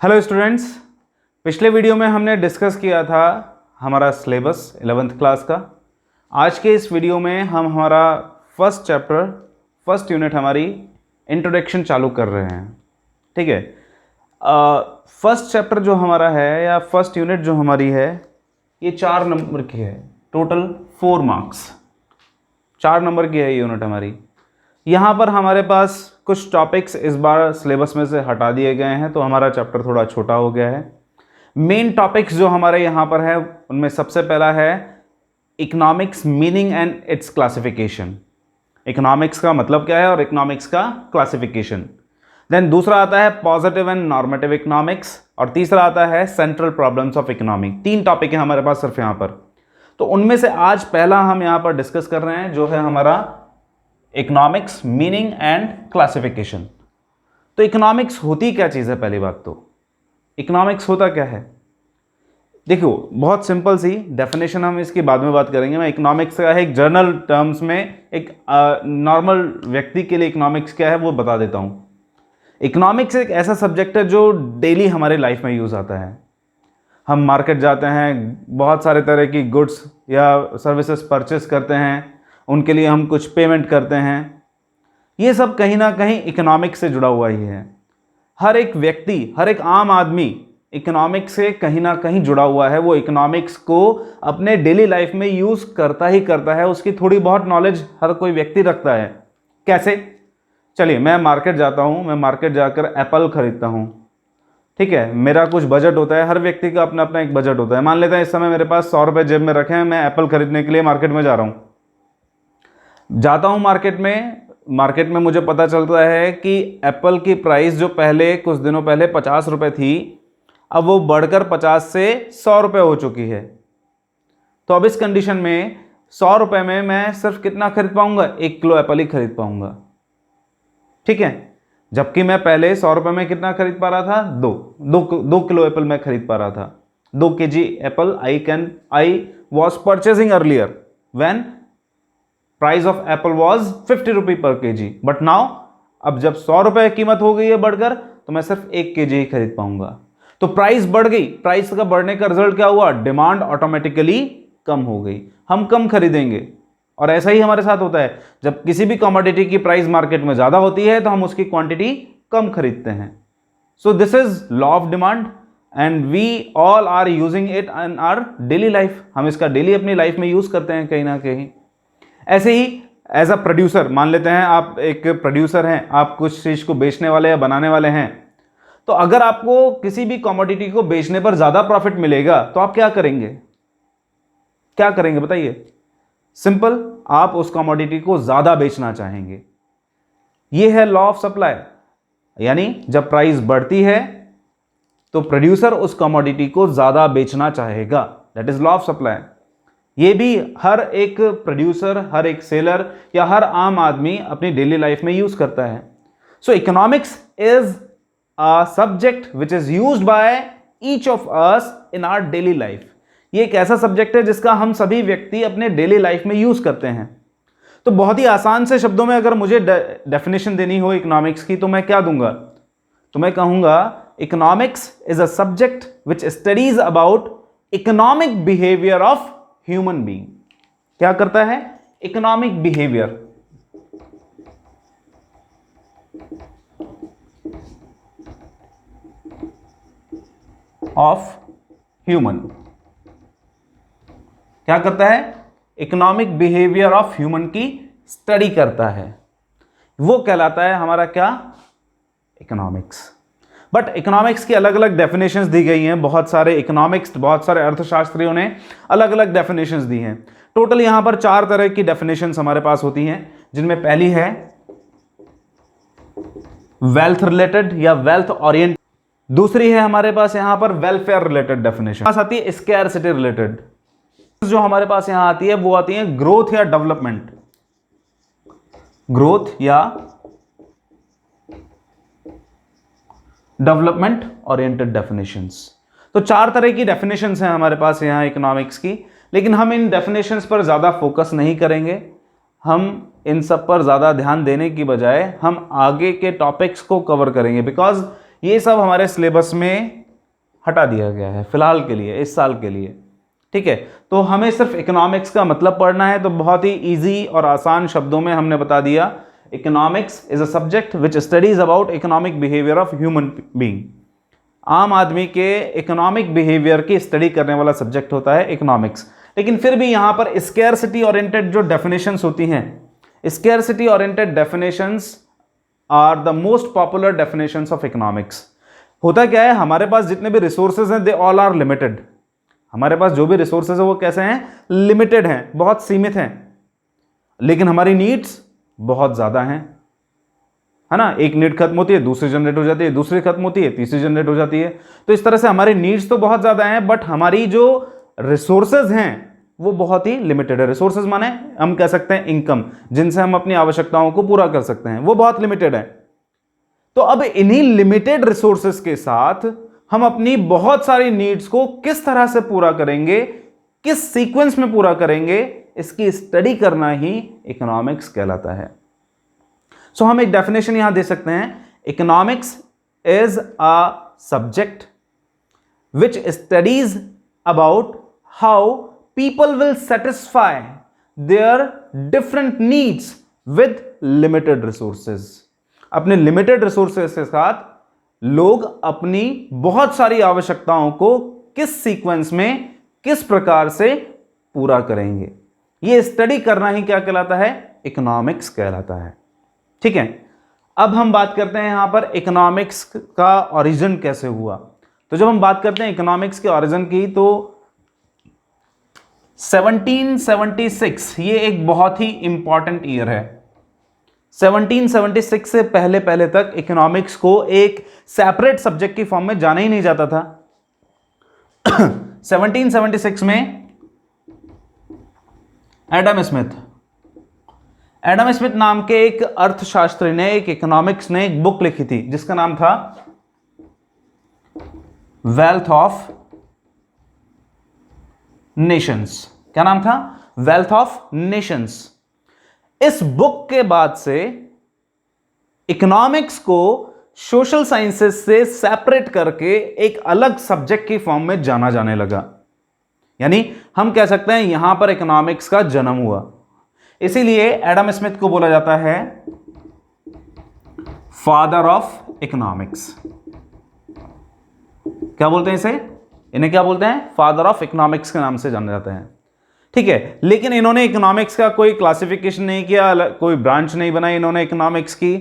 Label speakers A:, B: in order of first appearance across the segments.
A: Hello students, पिछले video में हमने डिस्कस किया था हमारा सिलेबस 11th क्लास का। आज के इस वीडियो में हम हमारा फर्स्ट चैप्टर फर्स्ट यूनिट हमारी इंट्रोडक्शन चालू कर रहे हैं। ठीक है, फर्स्ट चैप्टर जो हमारा है या फर्स्ट यूनिट जो हमारी है ये 4 नंबर की है। टोटल 4 मार्क्स, 4 नंबर की है यूनिट हमारी। यहाँ पर हमारे पास कुछ टॉपिक्स इस बार सिलेबस में से हटा दिए गए हैं, तो हमारा चैप्टर थोड़ा छोटा हो गया है। मेन टॉपिक्स जो हमारे यहाँ पर है उनमें सबसे पहला है economics meaning and it's classification. Economics का मतलब क्या है और इकोनॉमिक्स का क्लासिफिकेशन। देन दूसरा आता है पॉजिटिव एंड नॉर्मेटिव इकोनॉमिक्स, और तीसरा आता है central problems of economy. 3 topic है हमारे पास सिर्फ यहाँ पर। तो उनमें से आज पहला हम यहाँ पर डिस्कस कर रहे हैं जो है हमारा इकोनॉमिक्स मीनिंग एंड क्लासिफिकेशन। तो इकोनॉमिक्स होती क्या चीज़ है? पहली बात तो इकोनॉमिक्स होता क्या है, देखो बहुत सिंपल सी डेफिनेशन, हम इसकी बाद में बात करेंगे। मैं इकोनॉमिक्स का है एक जर्नल टर्म्स में एक नॉर्मल व्यक्ति के लिए इकोनॉमिक्स क्या है वो बता देता हूँ। इकोनॉमिक्स एक ऐसा सब्जेक्ट है जो डेली हमारे लाइफ में यूज़ आता है। हम मार्केट जाते हैं, बहुत सारे तरह की गुड्स या सर्विसेज परचेस करते हैं, उनके लिए हम कुछ पेमेंट करते हैं। ये सब कहीं ना कहीं इकोनॉमिक्स से जुड़ा हुआ ही है। हर एक व्यक्ति, हर एक आम आदमी इकोनॉमिक्स से कहीं ना कहीं जुड़ा हुआ है। वो इकोनॉमिक्स को अपने डेली लाइफ में यूज़ करता ही करता है। उसकी थोड़ी बहुत नॉलेज हर कोई व्यक्ति रखता है। कैसे? चलिए, मैं मार्केट जाता हूँ, मैं मार्केट जाकर एप्पल खरीदता हूँ। ठीक है, मेरा कुछ बजट होता है, हर व्यक्ति का अपना अपना एक बजट होता है। मान लेते हैं इस समय मेरे पास 100 रुपये जेब में रखे हैं, मैं एप्पल खरीदने के लिए मार्केट में जा रहा हूँ। जाता हूँ मार्केट में मुझे पता चलता है कि एप्पल की प्राइस जो पहले कुछ दिनों पहले 50 रुपये थी, अब वो बढ़कर 50 से 100 रुपये हो चुकी है। तो अब इस कंडीशन में 100 रुपये में मैं सिर्फ कितना खरीद पाऊंगा? 1 किलो एप्पल ही खरीद पाऊंगा। ठीक है, जबकि मैं पहले 100 रुपये में कितना खरीद पा रहा था? 2 किलो एप्पल मैं खरीद पा रहा था। 2 kg Apple I was purchasing earlier when price of Apple was 50 रुपये पर kg, बट नाउ अब जब 100 रुपये कीमत हो गई है बढ़कर, तो मैं सिर्फ 1 kg ही खरीद पाऊंगा। तो प्राइस बढ़ गई। प्राइस का बढ़ने का रिजल्ट क्या हुआ? डिमांड ऑटोमेटिकली कम हो गई, हम कम खरीदेंगे। और ऐसा ही हमारे साथ होता है, जब किसी भी कमोडिटी की प्राइस मार्केट में ज्यादा होती है तो हम उसकी क्वांटिटी कम खरीदते हैं। So this is law of demand and we all are using it in our daily life. हम इसका डेली अपनी लाइफ में यूज करते हैं कहीं ना कहीं। ऐसे ही एज अ प्रोड्यूसर, मान लेते हैं आप एक प्रोड्यूसर हैं, आप कुछ चीज को बेचने वाले या बनाने वाले हैं। तो अगर आपको किसी भी कमोडिटी को बेचने पर ज्यादा प्रॉफिट मिलेगा तो आप क्या करेंगे? क्या करेंगे बताइए? सिंपल, आप उस कमोडिटी को ज्यादा बेचना चाहेंगे। यह है लॉ ऑफ सप्लाई। यानी जब प्राइस बढ़ती है तो प्रोड्यूसर उस कमोडिटी को ज्यादा बेचना चाहेगा। That is law of supply. ये भी हर एक प्रोड्यूसर, हर एक सेलर या हर आम आदमी अपनी डेली लाइफ में यूज करता है। So economics is a subject which is used by each of us in our daily life. ये एक ऐसा सब्जेक्ट है जिसका हम सभी व्यक्ति अपने डेली लाइफ में यूज करते हैं। तो बहुत ही आसान से शब्दों में अगर मुझे डेफिनेशन देनी हो इकोनॉमिक्स की, तो मैं क्या दूंगा? तो मैं कहूंगा economics is a subject which studies about economic behaviour of human being. क्या करता है? Economic behaviour of human. क्या करता है? इकोनॉमिक बिहेवियर ऑफ ह्यूमन की स्टडी करता है। वो कहलाता है हमारा क्या? इकोनॉमिक्स। बट इकोनॉमिक्स की अलग अलग डेफिनेशंस दी गई हैं। बहुत सारे इकोनॉमिक्स, बहुत सारे अर्थशास्त्रियों ने अलग अलग डेफिनेशंस दी हैं। टोटल यहां पर 4 तरह की डेफिनेशंस हमारे पास होती हैं, जिनमें पहली है वेल्थ रिलेटेड या वेल्थ ओरिएंटेड। दूसरी है हमारे पास यहां पर वेलफेयर रिलेटेड डेफिनेशन। पास आती है स्कैरसिटी रिलेटेड। जो हमारे पास यहां आती है वो आती है ग्रोथ या डेवलपमेंट, ग्रोथ या डेवलपमेंट ओरिएंटेड डेफिनेशंस। तो 4 तरह की डेफिनेशंस हैं हमारे पास यहां इकोनॉमिक्स की, लेकिन हम इन डेफिनेशंस पर ज्यादा फोकस नहीं करेंगे। हम इन सब पर ज्यादा ध्यान देने की बजाय हम आगे के टॉपिक्स को कवर करेंगे, बिकॉज ये सब हमारे सिलेबस में हटा दिया गया है फिलहाल के लिए, इस साल के लिए। ठीक है, तो हमें सिर्फ इकोनॉमिक्स का मतलब पढ़ना है, तो बहुत ही इजी और आसान शब्दों में हमने बता दिया, economics is a subject which studies about economic behaviour of human being. आम आदमी के इकोनॉमिक बिहेवियर की स्टडी करने वाला सब्जेक्ट होता है इकोनॉमिक्स। लेकिन फिर भी यहां पर स्केर्सिटी ओरिएंटेड जो डेफिनेशंस होती हैं, scarcity oriented definitions are the most popular definitions of economics. होता क्या है, हमारे पास जितने भी रिसोर्सेज हैं दे ऑल आर लिमिटेड। हमारे पास जो भी रिसोर्सेज है वो कैसे हैं, लिमिटेड हैं, बहुत सीमित हैं। लेकिन हमारी नीड्स बहुत ज्यादा हैं, है ना। एक नीड खत्म होती है, दूसरी जनरेट हो जाती है, दूसरी खत्म होती है, तीसरी जनरेट हो जाती है। तो इस तरह से हमारी नीड्स तो बहुत ज्यादा हैं, बट हमारी जो रिसोर्सेज हैं वो बहुत ही लिमिटेड है। रिसोर्सेज माने हम कह सकते हैं इनकम, जिनसे हम अपनी आवश्यकताओं को पूरा कर सकते हैं, वो बहुत लिमिटेड है। तो अब इन्हीं लिमिटेड रिसोर्सेज के साथ हम अपनी बहुत सारी नीड्स को किस तरह से पूरा करेंगे, किस सीक्वेंस में पूरा करेंगे, इसकी स्टडी करना ही इकोनॉमिक्स कहलाता है। सो हम एक डेफिनेशन यहां दे सकते हैं, economics is a subject which studies about how people will satisfy their different needs with limited resources. अपने लिमिटेड रिसोर्सेज के साथ लोग अपनी बहुत सारी आवश्यकताओं को किस सीक्वेंस में, किस प्रकार से पूरा करेंगे, यह स्टडी करना ही क्या कहलाता है, इकोनॉमिक्स कहलाता है। ठीक है, अब हम बात करते हैं यहां पर इकोनॉमिक्स का ओरिजिन कैसे हुआ। तो जब हम बात करते हैं इकोनॉमिक्स के ओरिजिन की, तो 1776 ये एक बहुत ही इंपॉर्टेंट ईयर है। 1776 से पहले पहले तक इकोनॉमिक्स को एक सेपरेट सब्जेक्ट की फॉर्म में जाना ही नहीं जाता था। 1776 में एडम स्मिथ नाम के एक अर्थशास्त्री ने, एक इकोनॉमिक्स ने एक बुक लिखी थी जिसका नाम था वेल्थ ऑफ नेशंस। क्या नाम था, वेल्थ ऑफ नेशंस। इस बुक के बाद से इकोनॉमिक्स को सोशल साइंसेज से सेपरेट करके एक अलग सब्जेक्ट की फॉर्म में जाना जाने लगा। यानी हम कह सकते हैं यहां पर इकोनॉमिक्स का जन्म हुआ। इसीलिए एडम स्मिथ को बोला जाता है फादर ऑफ इकोनॉमिक्स। क्या बोलते हैं इसे, इन्हें क्या बोलते हैं, फादर ऑफ इकोनॉमिक्स के नाम से जाने जाते हैं। ठीक है, लेकिन इन्होंने इकोनॉमिक्स का कोई क्लासिफिकेशन नहीं किया, कोई ब्रांच नहीं बनाई इन्होंने इकोनॉमिक्स की।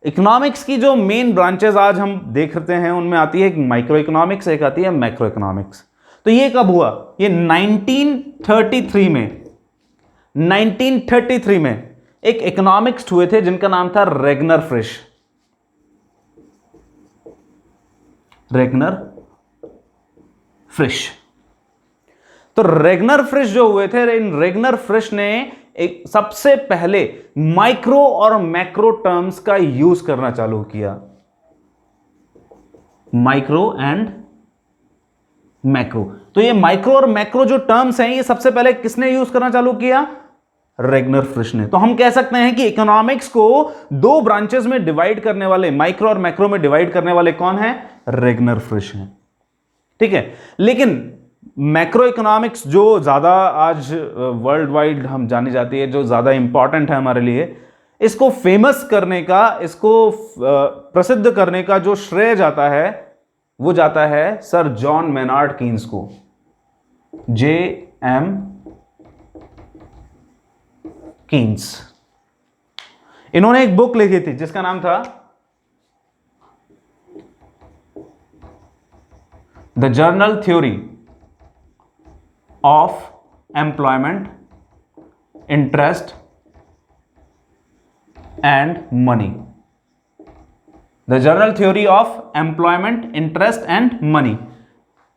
A: इकोनॉमिक्स की जो मेन ब्रांचेस आज हम देखते हैं उनमें आती है एक माइक्रो इकोनॉमिक्स, एक आती है मैक्रो इकोनॉमिक्स। तो ये कब हुआ, ये 1933 में 1933 में एक इकोनॉमिक्स हुए थे जिनका नाम था रेगनर फ्रिश। तो रेगनर फ्रिश जो हुए थे, इन रेगनर फ्रिश ने एक सबसे पहले माइक्रो और मैक्रो टर्म्स का यूज करना चालू किया। माइक्रो एंड मैक्रो, तो ये माइक्रो और मैक्रो जो टर्म्स हैं ये सबसे पहले किसने यूज करना चालू किया, रेगनर फ्रिश ने। तो हम कह सकते हैं कि इकोनॉमिक्स को दो ब्रांचेस में डिवाइड करने वाले, माइक्रो और मैक्रो में डिवाइड करने वाले कौन है, रेगनर फ्रिश हैं। ठीक है, लेकिन मैक्रो इकोनॉमिक्स जो ज़्यादा आज वर्ल्ड वाइड हम जानी जाती है, जो ज़्यादा इंपॉर्टेंट है हमारे लिए, इसको फेमस करने का, इसको प्रसिद्ध करने का जो श्रेय जाता है वो जाता है सर जॉन मेनार्ड कीन्स को, J.M. कीन्स। इन्होंने एक बुक लिखी थी जिसका नाम था the journal theory of employment, interest and money. The journal theory of employment, interest and money.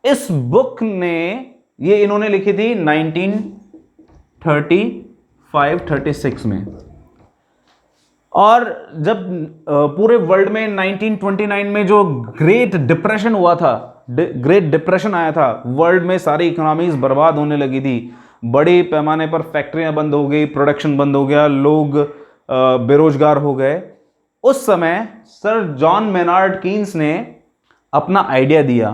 A: इस बुक ने, ये इन्होंने लिखी थी 1935-36 में। और जब पूरे वर्ल्ड में 1929 में जो ग्रेट डिप्रेशन हुआ था, ग्रेट डिप्रेशन आया था, वर्ल्ड में सारी इकोनॉमीज बर्बाद होने लगी थी, बड़े पैमाने पर फैक्ट्रियां बंद हो गई, प्रोडक्शन बंद हो गया, लोग बेरोजगार हो गए। उस समय सर जॉन मेनार्ड कीन्स ने अपना आइडिया दिया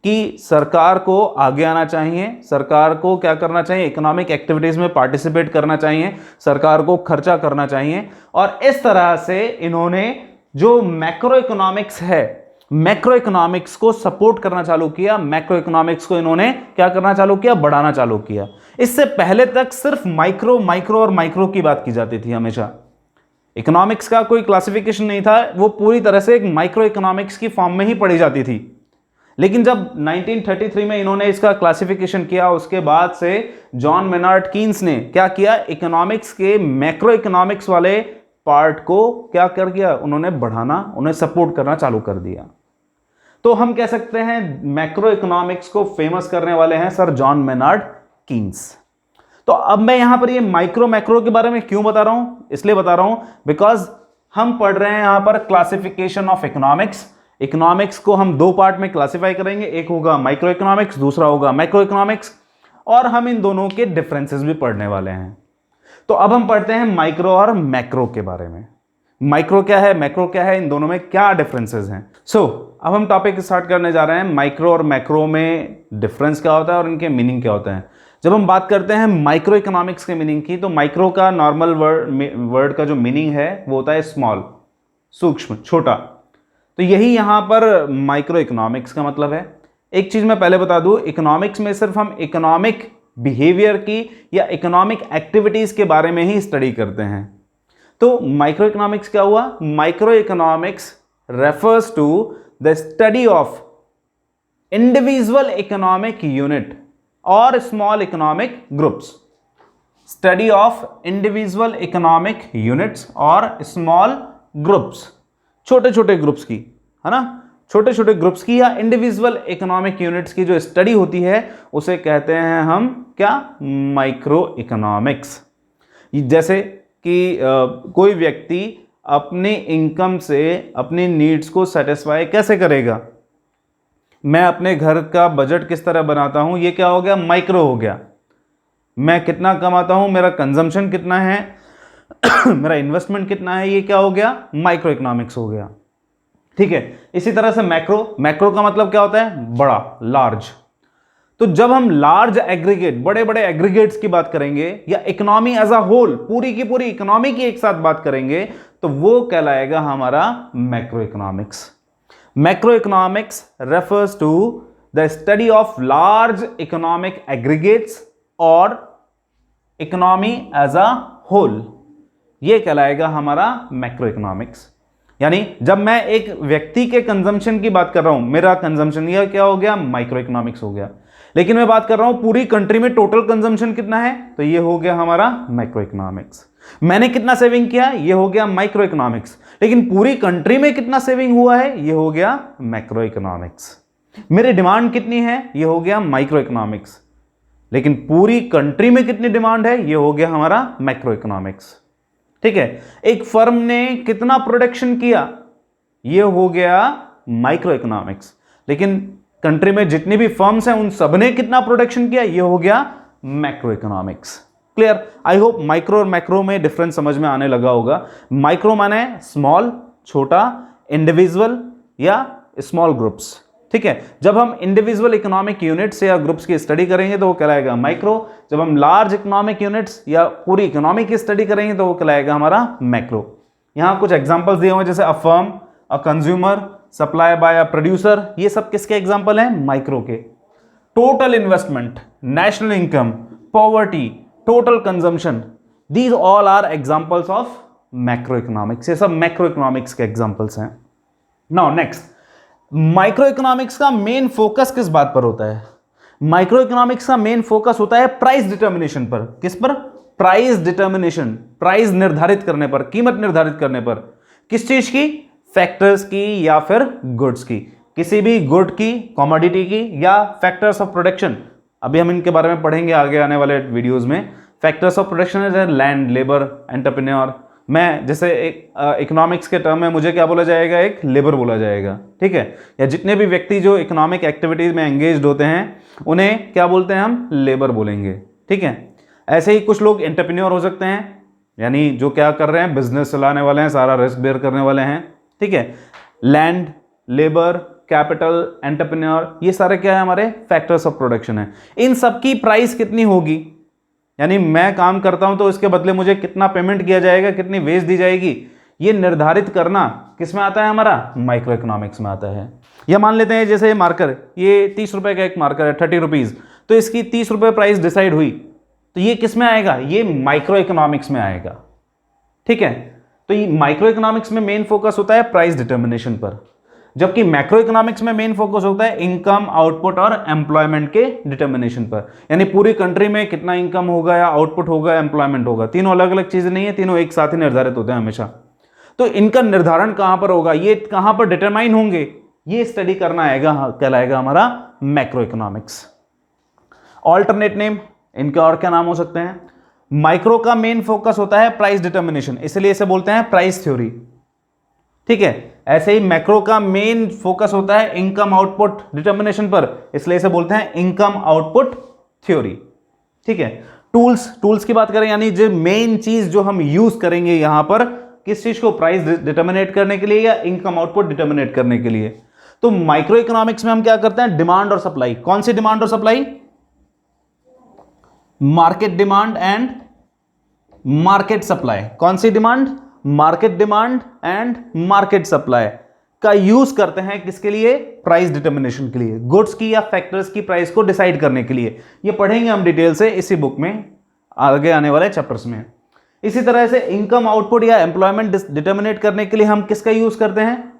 A: कि सरकार को आगे आना चाहिए, सरकार को क्या करना चाहिए, इकोनॉमिक एक्टिविटीज में पार्टिसिपेट करना चाहिए, सरकार को खर्चा करना चाहिए। और इस तरह से इन्होंने जो मैक्रो इकोनॉमिक्स है, मैक्रो इकोनॉमिक्स को सपोर्ट करना चालू किया, मैक्रो इकोनॉमिक्स को इन्होंने क्या करना चालू किया, बढ़ाना चालू किया। इससे पहले तक सिर्फ माइक्रो माइक्रो और माइक्रो की बात की जाती थी हमेशा। इकोनॉमिक्स का कोई क्लासिफिकेशन नहीं था, वो पूरी तरह से एक माइक्रो इकोनॉमिक्स की फॉर्म में ही पढ़ी जाती थी। लेकिन जब 1933 में इन्होंने इसका क्लासिफिकेशन किया, उसके बाद से जॉन मेनार्ड कीन्स ने क्या किया, इकोनॉमिक्स के मैक्रो इकोनॉमिक्स वाले पार्ट को क्या कर दिया, उन्होंने बढ़ाना, उन्हें सपोर्ट करना चालू कर दिया। तो हम कह सकते हैं मैक्रो इकोनॉमिक्स को फेमस करने वाले हैं सर जॉन मेनार्ड कीन्स। तो अब मैं यहां पर ये माइक्रो मैक्रो के बारे में क्यों बता रहा हूं, इसलिए बता रहा हूं बिकॉज हम पढ़ रहे हैं यहां पर क्लासिफिकेशन ऑफ इकोनॉमिक्स। इकोनॉमिक्स को हम दो पार्ट में क्लासिफाई करेंगे, एक होगा माइक्रो इकोनॉमिक्स, दूसरा होगा मैक्रो इकोनॉमिक्स, और हम इन दोनों के डिफरेंसेस भी पढ़ने वाले हैं। तो अब हम पढ़ते हैं माइक्रो और मैक्रो के बारे में। माइक्रो क्या है, मैक्रो क्या है, इन दोनों में क्या डिफरेंसेस हैं। अब हम टॉपिक स्टार्ट करने जा रहे हैं, माइक्रो और मैक्रो में डिफरेंस क्या होता है और इनके मीनिंग क्या होता है। जब हम बात करते हैं माइक्रो इकोनॉमिक्स के मीनिंग की, तो माइक्रो का नॉर्मल वर्ड का जो मीनिंग है वो होता है स्मॉल, सूक्ष्म, छोटा। तो यही यहां पर माइक्रो इकोनॉमिक्स का मतलब है। एक चीज मैं पहले बता दूं, इकोनॉमिक्स में सिर्फ हम इकोनॉमिक बिहेवियर की या इकोनॉमिक एक्टिविटीज के बारे में ही स्टडी करते हैं। तो माइक्रो इकोनॉमिक्स क्या हुआ, micro economics refers to the study of individual economic unit और small economic groups. Study of individual economic units और स्मॉल ग्रुप्स, छोटे छोटे ग्रुप्स की, है ना, छोटे छोटे ग्रुप्स की या इंडिविजुअल इकोनॉमिक यूनिट्स की जो स्टडी होती है उसे कहते हैं हम क्या, माइक्रो इकोनॉमिक्स। जैसे कि कोई व्यक्ति अपनी इनकम से अपनी नीड्स को सेटिस्फाई कैसे करेगा, मैं अपने घर का बजट किस तरह बनाता हूं, ये क्या हो गया, माइक्रो हो गया। मैं कितना कमाता हूं, मेरा कंजम्पशन कितना है मेरा इन्वेस्टमेंट कितना है, ये क्या हो गया, माइक्रो इकोनॉमिक्स हो गया। ठीक है, इसी तरह से मैक्रो, मैक्रो का मतलब क्या होता है, बड़ा, लार्ज। तो जब हम लार्ज एग्रीगेट, बड़े बड़े एग्रीगेट्स की बात करेंगे या इकोनॉमी एज अ होल, पूरी की पूरी इकोनॉमी की एक साथ बात करेंगे, तो वो कहलाएगा हमारा macroeconomics. Macroeconomics refers to the study of large economic aggregates और इकोनॉमी एज अ होल, ये कहलाएगा हमारा मैक्रो इकोनॉमिक्स। यानी जब मैं एक व्यक्ति के कंजम्पशन की बात कर रहा हूं, मेरा कंजम्पशन, यह क्या हो गया, माइक्रो इकोनॉमिक्स हो गया। लेकिन मैं बात कर रहा हूं पूरी कंट्री में टोटल कंजम्पशन कितना है, तो ये हो गया हमारा मैक्रो इकोनॉमिक्स। मैंने कितना सेविंग किया, ये हो गया माइक्रो इकोनॉमिक्स। लेकिन पूरी कंट्री में कितना सेविंग हुआ है, ये हो गया मैक्रो इकोनॉमिक्स। मेरी डिमांड कितनी है, ये हो गया माइक्रो इकोनॉमिक्स। लेकिन पूरी कंट्री में कितनी डिमांड है, ये हो गया हमारा मैक्रो इकोनॉमिक्स। ठीक है, एक फर्म ने कितना प्रोडक्शन किया, ये हो गया माइक्रो इकोनॉमिक्स। लेकिन कंट्री में जितनी भी फर्म्स हैं उन सब ने कितना प्रोडक्शन किया, ये हो गया macro economics. Clear, I hope micro और मैक्रो में डिफरेंस समझ में आने लगा होगा। माइक्रो माने स्मॉल, छोटा, इंडिविजुअल या स्मॉल ग्रुप्स। ठीक है, जब हम इंडिविजुअल इकोनॉमिक यूनिट्स या ग्रुप्स की स्टडी करेंगे तो वो कहलाएगा माइक्रो। जब हम लार्ज इकोनॉमिक यूनिट्स या पूरी इकोनॉमी की स्टडी करेंगे तो वो कहलाएगा हमारा मैक्रो। यहां कुछ एग्जांपल्स दिए हुए, जैसे a firm, a consumer, supply by a producer, ये सब किसके एग्जांपल हैं, माइक्रो के। Total investment, national income, poverty, total consumption, these all are examples of macroeconomics. ये सब मैक्रो इकोनॉमिक्स के एग्जांपल्स हैं। नाउ नेक्स्ट, माइक्रो इकोनॉमिक्स का मेन फोकस किस बात पर होता है, माइक्रो इकोनॉमिक्स का मेन फोकस होता है प्राइस डिटर्मिनेशन पर। किस पर, प्राइस डिटर्मिनेशन, प्राइस निर्धारित करने पर, कीमत निर्धारित करने पर। किस चीज की, फैक्टर्स की या फिर गुड्स की, किसी भी गुड की, कमोडिटी की, या फैक्टर्स ऑफ प्रोडक्शन। अभी हम इनके बारे में पढ़ेंगे आगे आने वाले वीडियोस में। फैक्टर्स ऑफ प्रोडक्शन है लैंड, लेबर, एंटरप्रेन्योर। मैं जैसे एक इकोनॉमिक्स के टर्म में मुझे क्या बोला जाएगा, एक लेबर बोला जाएगा। ठीक है, या जितने भी व्यक्ति जो इकोनॉमिक एक्टिविटीज में एंगेज्ड होते हैं उन्हें क्या बोलते हैं, हम लेबर बोलेंगे। ठीक है, ऐसे ही कुछ लोग एंटरप्रेन्योर हो सकते हैं, यानी जो क्या कर रहे हैं, बिजनेस चलाने वाले हैं, सारा रिस्क बेयर करने वाले हैं। ठीक है, लैंड, लेबर, कैपिटल, एंटरप्रेन्योर, ये सारे क्या है हमारे फैक्टर्स ऑफ प्रोडक्शन है। इन सब की प्राइस कितनी होगी, यानी मैं काम करता हूं तो इसके बदले मुझे कितना पेमेंट किया जाएगा, कितनी वेज दी जाएगी, ये निर्धारित करना किस में आता है, हमारा माइक्रो इकोनॉमिक्स में आता है। या मान लेते हैं जैसे मार्कर, ये 30 रुपए का एक मार्कर है, 30 रुपीज, तो इसकी 30 रुपए प्राइस डिसाइड हुई, तो ये किस में आएगा, ये माइक्रो इकोनॉमिक्स में आएगा। ठीक है, तो ये माइक्रो इकोनॉमिक्स में मेन फोकस होता है प्राइस डिटर्मिनेशन पर, जबकि मैक्रो इकोनॉमिक्स में मेन फोकस होता है इनकम, आउटपुट और एम्प्लॉयमेंट के डिटर्मिनेशन पर, यानी पूरी कंट्री में कितना इनकम होगा या आउटपुट होगा, एम्प्लॉयमेंट होगा, तीनों अलग अलग चीजें नहीं है, तीनों एक साथ ही निर्धारित होते हैं हमेशा। तो इनका निर्धारण कहां पर होगा, ये कहां पर डिटरमाइन होंगे, ये स्टडी करना आएगा, कहलाएगा हमारा मैक्रो इकोनॉमिक्स। ऑल्टरनेट नेम इनके और क्या नाम हो सकते हैं, माइक्रो का मेन फोकस होता है प्राइस डिटर्मिनेशन, इसलिए इसे बोलते हैं प्राइस थ्योरी। ठीक है, ऐसे ही मैक्रो का मेन फोकस होता है इनकम आउटपुट डिटर्मिनेशन पर, इसलिए इसे बोलते हैं इनकम आउटपुट थ्योरी। ठीक है, टूल्स की बात करें, यानी जो मेन चीज जो हम यूज करेंगे यहां पर किस चीज को, प्राइस डिटर्मिनेट करने के लिए या इनकम आउटपुट डिटर्मिनेट करने के लिए। तो माइक्रो इकोनॉमिक्स में हम क्या करते हैं, डिमांड और सप्लाई। कौन सी डिमांड और supply, market demand and market supply. कौन सी demand, market demand and market supply का यूज करते हैं किसके लिए, प्राइस डिटर्मिनेशन के लिए, गुड्स की या फैक्टर्स की प्राइस को डिसाइड करने के लिए। ये पढ़ेंगे हम डिटेल से इसी बुक में, आगे आने वाले चैप्टर्स में। इसी तरह से इनकम आउटपुट या एम्प्लॉयमेंट डिटर्मिनेट करने के लिए हम किसका यूज करते हैं,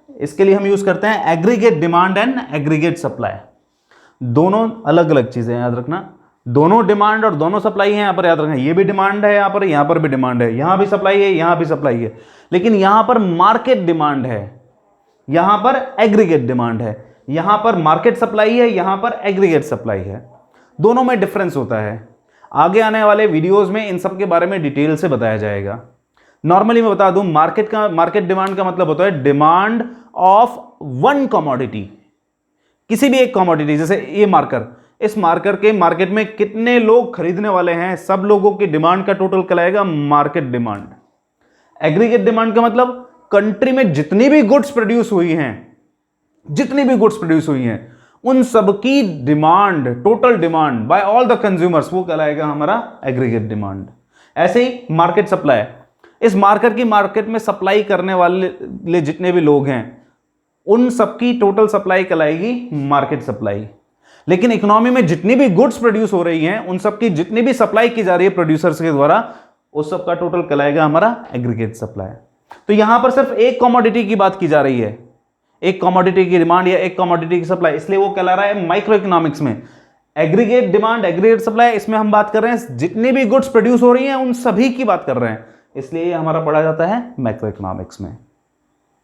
A: इसके लिए हम यूज करते हैं aggregate demand and aggregate supply. दोनों अलग अलग चीजें याद रखना, दोनों डिमांड और दोनों सप्लाई है, यहां पर याद रखना, ये भी डिमांड है यहां पर भी डिमांड है, यहां भी सप्लाई है, यहां भी सप्लाई है, लेकिन यहां पर मार्केट डिमांड है, यहां पर एग्रीगेट डिमांड है, यहां पर मार्केट सप्लाई है, यहां पर एग्रीगेट सप्लाई है। दोनों में डिफरेंस होता है। आगे आने वाले वीडियोस में इन सब के बारे में डिटेल से बताया जाएगा। नॉर्मली मैं बता दूं, मार्केट डिमांड का मतलब होता है डिमांड ऑफ वन कमोडिटी, किसी भी एक कमोडिटी, जैसे ये मार्कर, इस मार्कर के मार्केट में कितने लोग खरीदने वाले हैं, सब लोगों की डिमांड का टोटल कहलाएगा मार्केट डिमांड। एग्रीगेट डिमांड का मतलब कंट्री में जितनी भी गुड्स प्रोड्यूस हुई हैं, उन सब की demand, total demand by all the consumers, वो कहलाएगा हमारा एग्रीगेट डिमांड। ऐसे ही मार्केट सप्लाई, इस मार्केट में सप्लाई करने वाले जितने भी लोग हैं, उन सबकी टोटल सप्लाई कहलाएगी मार्केट सप्लाई। लेकिन इकोनॉमी में जितनी भी गुड्स प्रोड्यूस हो रही हैं, उन सबकी जितनी भी सप्लाई की जा रही है प्रोड्यूसर्स के द्वारा, उस सब का टोटल कहलाएगा हमारा एग्रीगेट सप्लाई। तो यहां पर सिर्फ एक कमोडिटी की बात की जा रही है, एक कमोडिटी की डिमांड या एक कमोडिटी की सप्लाई, इसलिए वो कहला रहा है माइक्रो इकोनॉमिक्स में। एग्रीगेट डिमांड, एग्रीगेट सप्लाई, इसमें हम बात कर रहे हैं जितनी भी गुड्स प्रोड्यूस हो रही हैं उन सभी की बात कर रहे हैं, इसलिए हमारा पढ़ा जाता है मैक्रो इकोनॉमिक्स में।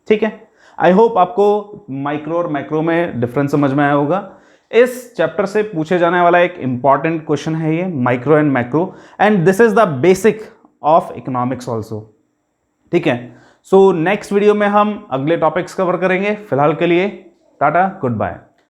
A: ठीक है, आई होप आपको माइक्रो और मैक्रो में डिफरेंस समझ में आया होगा। इस चैप्टर से पूछे जाने वाला एक इंपॉर्टेंट क्वेश्चन है ये, micro and macro, and this is the basic of economics also. ठीक है, सो नेक्स्ट वीडियो में हम अगले टॉपिक्स कवर करेंगे। फिलहाल के लिए टाटा, गुड बाय।